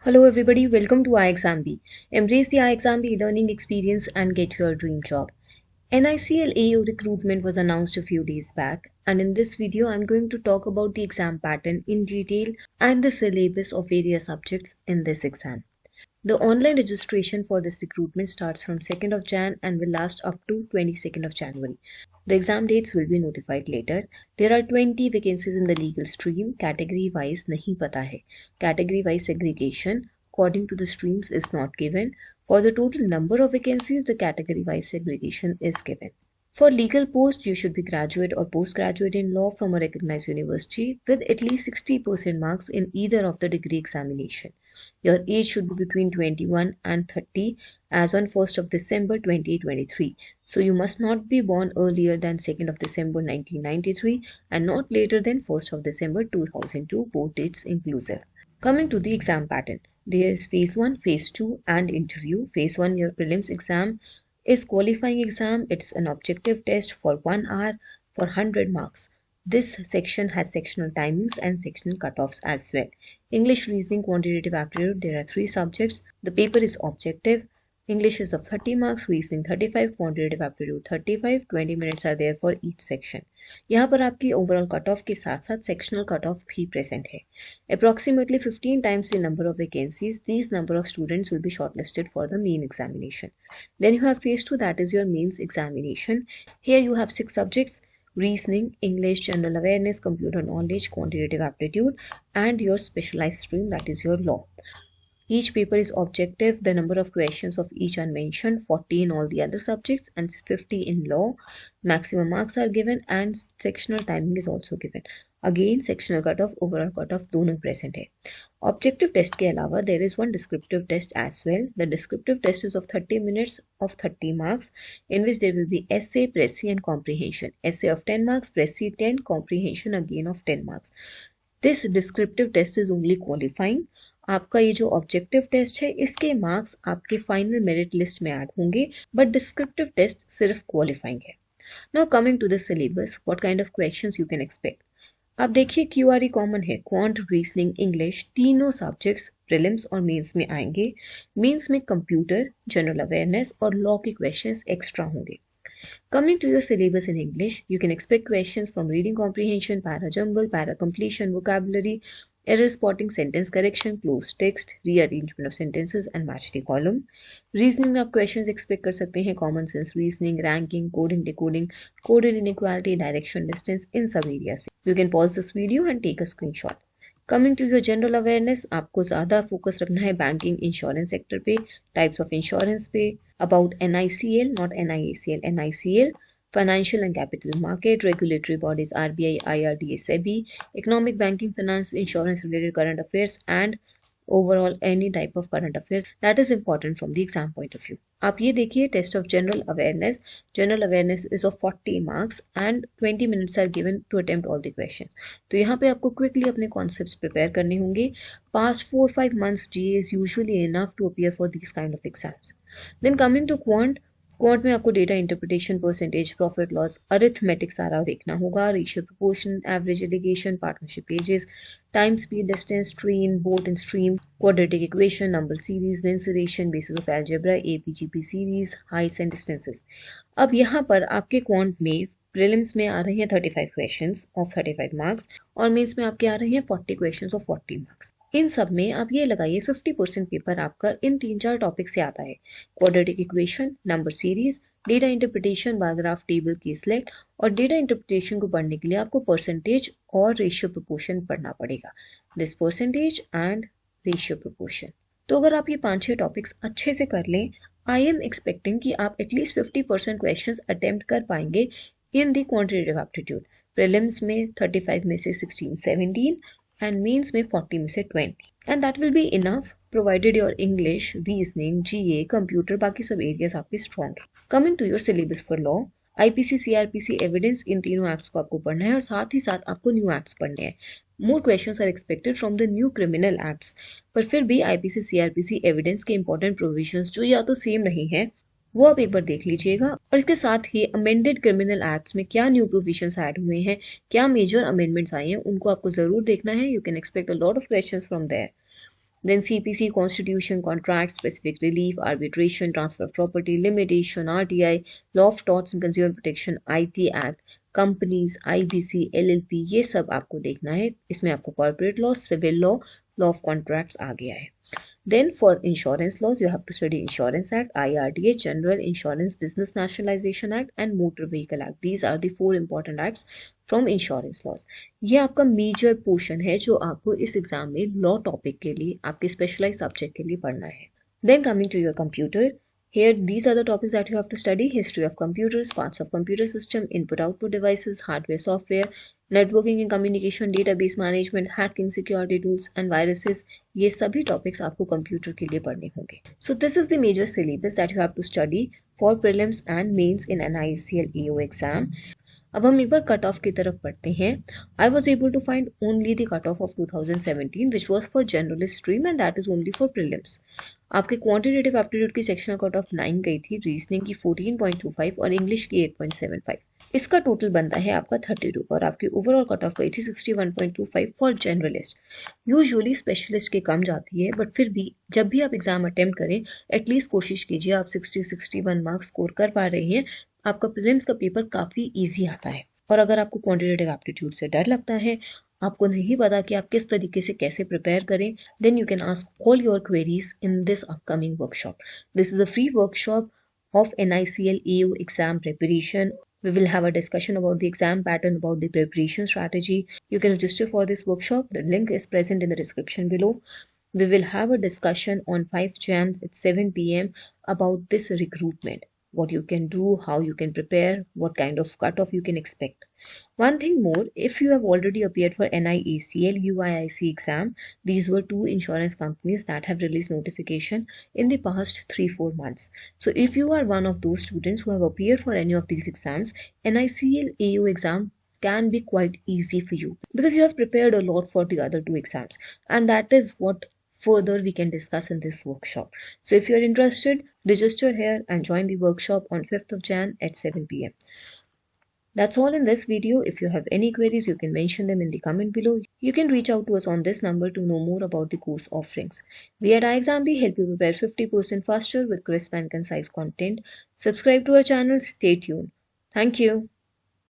Hello everybody, welcome to iExamB. Embrace the iExamB learning experience and get your dream job. NICL AO recruitment was announced a few days back, and in this video I'm going to talk about the exam pattern in detail and the syllabus of various subjects in this exam. The online registration for this recruitment starts from 2nd of Jan and will last up to 22nd of January. The exam dates will be notified later. There are 20 vacancies in the legal stream. Category wise nahi pata hai. Category wise segregation according to the streams is not given. For the total number of vacancies, the category wise segregation is given. For legal posts, you should be graduate or postgraduate in law from a recognized university with at least 60% marks in either of the degree examination. Your age should be between 21 and 30 as on 1st of December 2023. So you must not be born earlier than 2nd of December 1993 and not later than 1st of December 2002, both dates inclusive. Coming to the exam pattern, there is phase 1, phase 2 and interview. Phase 1, your prelims exam is qualifying exam. It's an objective test for 1 hour for 100 marks. This section has sectional timings and sectional cutoffs as well. English, reasoning, quantitative aptitude, there are 3 subjects. The paper is objective. English is of 30 marks, reasoning 35, quantitative aptitude 35, 20 minutes are there for each section. यहाँ पर आपकी overall cut off के साथ साथ sectional cut of भी present है. Approximately 15 times the number of vacancies, these number of students will be shortlisted for the main examination. Then you have phase 2, that is your mains examination. Here you have 6 subjects: reasoning, English, general awareness, computer knowledge, quantitative aptitude, and your specialized stream, that is your law. Each paper is objective. The number of questions of each are mentioned, 40 in all the other subjects and 50 in law. Maximum marks are given and sectional timing is also given. Again, sectional cutoff, overall cutoff दोनों present है. Objective test के अलावा there is one descriptive test as well. The descriptive test is of 30 minutes of 30 marks in which there will be essay, précis and comprehension. Essay of 10 marks, précis 10, comprehension again of 10 marks. This descriptive test is only qualifying. आपका ये जो objective test है इसके marks आपके final merit list में add होंगे, but descriptive test सिर्फ qualifying है. Now coming to the syllabus, what kind of questions you can expect. आप देखिए क्यूआरई कॉमन है. क्वांट, रीजनिंग, इंग्लिश तीनों सब्जेक्ट्स प्रीलिम्स और मेंस में आएंगे. मेंस में कंप्यूटर, जनरल अवेयरनेस और लॉ के क्वेश्चंस एक्स्ट्रा होंगे. Coming to your syllabus in English, you can expect questions from reading comprehension, para jumble, para completion, vocabulary, error spotting, sentence correction, closed text, rearrangement of sentences and match the column. Reasoning में आप questions expect कर सकते हैं common sense reasoning, ranking, coding, decoding, coded inequality, direction, distance, इन सब areas से. You can pause this video and take a screenshot. Coming to your general awareness, आपको ज़्यादा focus रखना है बैंकिंग इंश्योरेंस सेक्टर पे, टाइप्स ऑफ इंश्योरेंस पे, about NICL not NIACL, NICL, financial and capital market, regulatory bodies RBI, IRDA, SEBI, economic, banking, finance, insurance related current affairs and overall any type of current affairs that is important from the exam point of view. आप ये देखिए test of general awareness. General awareness is of 40 marks and 20 minutes are given to attempt all the questions. तो यहाँ पे आपको quickly अपने concepts prepare करने होंगे. Past 4-5 months GA is usually enough to appear for these kind of exams. Then coming to quant में आपको data interpretation, percentage, profit loss, arithmetic सारा देखना होगा. Ratio, proportion, average, alligation, partnership pages, time, speed, distance, train, boat and stream, quadratic equation, number series, mensuration, basis of algebra, APGP series, heights and distances. अब यहाँ पर आपके quant में prelims में आ रहे हैं 35 क्वेश्चंस ऑफ 35 मार्क्स और mains में आपके आ रहे हैं 40 क्वेश्चंस ऑफ 40 मार्क्स. इन सब में आप ये लगाइए 50% पेपर आपका इन 3-4 टॉपिक से आता है. Quadratic equation, number series, data interpretation, bar graph, table, की सिलेक्ट. और डेटा इंटरप्रिटेशन को पढ़ने के लिए आपको परसेंटेज और रेशियो प्रोपोर्शन पढ़ना पड़ेगा. This percentage and ratio proportion. तो अगर आप ये 5-6 टॉपिक्स अच्छे से कर लें, आई एम एक्सपेक्टिंग कि आप एटलीस्ट 50% क्वेश्चंस अटेम्प्ट कर पाएंगे इन दी क्वांटिटेटिव एप्टीट्यूड. प्रीलिम्स में 35 में से 16-17 and means में 40 में से 20, and that will be enough provided your English, reasoning, GA, computer बाकी सब areas आपके strong है. Coming to your syllabus for law, IPC, CRPC, evidence, इन तीनों एक्ट्स को आपको पढ़ना है और साथ ही साथ आपको न्यू एक्ट्स पढ़ने हैं. More questions are expected from the new criminal acts, पर फिर भी IPC, CRPC, evidence के important provisions जो या तो सेम नहीं है वो आप एक बार देख लीजिएगा. और इसके साथ ही अमेंडेड क्रिमिनल एक्ट्स में क्या न्यू प्रोविजंस ऐड हुए हैं, क्या मेजर अमेंडमेंट्स आए हैं, उनको आपको जरूर देखना है. You can expect a lot of questions from there. Then CPC, Constitution, Contract, Specific Relief, Arbitration, Transfer of Property, Limitation, RTI, Law of Torts and Consumer Protection, IT Act, companies, IBC, LLP, ये सब आपको देखना है. इसमें आपको corporate law, civil law, law of contracts आ गया है. Then for insurance laws, you have to study Insurance Act, IRDA, General Insurance Business Nationalization Act and Motor Vehicle Act. These are the 4 important acts from insurance laws. ये आपका major portion है जो आपको इस exam में law topic के लिए, आपके स्पेशलाइज सब्जेक्ट के लिए पढ़ना है. Then coming to your computer, here these are the topics that you have to study: history of computers, parts of computer system, input-output devices, hardware, software, networking and communication, database management, hacking, security tools and viruses. ये सभी topics आपको computer के लिए पढ़ने होंगे. So this is the major syllabus that you have to study for prelims and mains in NICL AO exam. अब हम एक बार कट ऑफ की तरफ पढ़ते हैं. I was able to find only the cut off 2017 which was for general stream and that is only for prelims. आपके quantitative aptitude की sectional cut off 9 गई थी, रीजनिंग की 14.25 और इंग्लिश की 8.75. इसका टोटल बनता है आपका 32 और आपकी ओवरऑल कट ऑफ गई थी 61.25 फॉर जनरलिस्ट. यूजुअली स्पेशलिस्ट के कम जाती है, बट फिर भी जब भी आप एग्जाम अटेम्प्ट करें एटलीस्ट कोशिश कीजिए आप 60-61 मार्क्स स्कोर कर पा रहे हैं. आपका प्रीलिम्स का पेपर काफ़ी इजी आता है. और अगर आपको क्वांटिटेटिव एप्टीट्यूड से डर लगता है, आपको नहीं पता कि आप किस तरीके से कैसे प्रिपेयर करें, then you can ask all your queries in this upcoming workshop. This is a free workshop of NICL AO exam preparation. We will have a discussion about the exam pattern, about the preparation strategy. You can register for this workshop. The link is present in the description below. We will have a discussion on 5 Jan at 7 p.m. about this recruitment. What you can do, how you can prepare, what kind of cutoff you can expect. One thing more, if you have already appeared for NIACL UIIC exam, these were 2 insurance companies that have released notification in the past 3-4 months. So if you are one of those students who have appeared for any of these exams, NICL AO exam can be quite easy for you because you have prepared a lot for the other 2 exams, and that is what further we can discuss in this workshop. So if you are interested, register here and join the workshop on 5th of Jan at 7 p.m. That's all in this video. If you have any queries, you can mention them in the comment below. You can reach out to us on this number to know more about the course offerings. We at iExamB help you prepare 50% faster with crisp and concise content. Subscribe to our channel. Stay tuned. Thank you.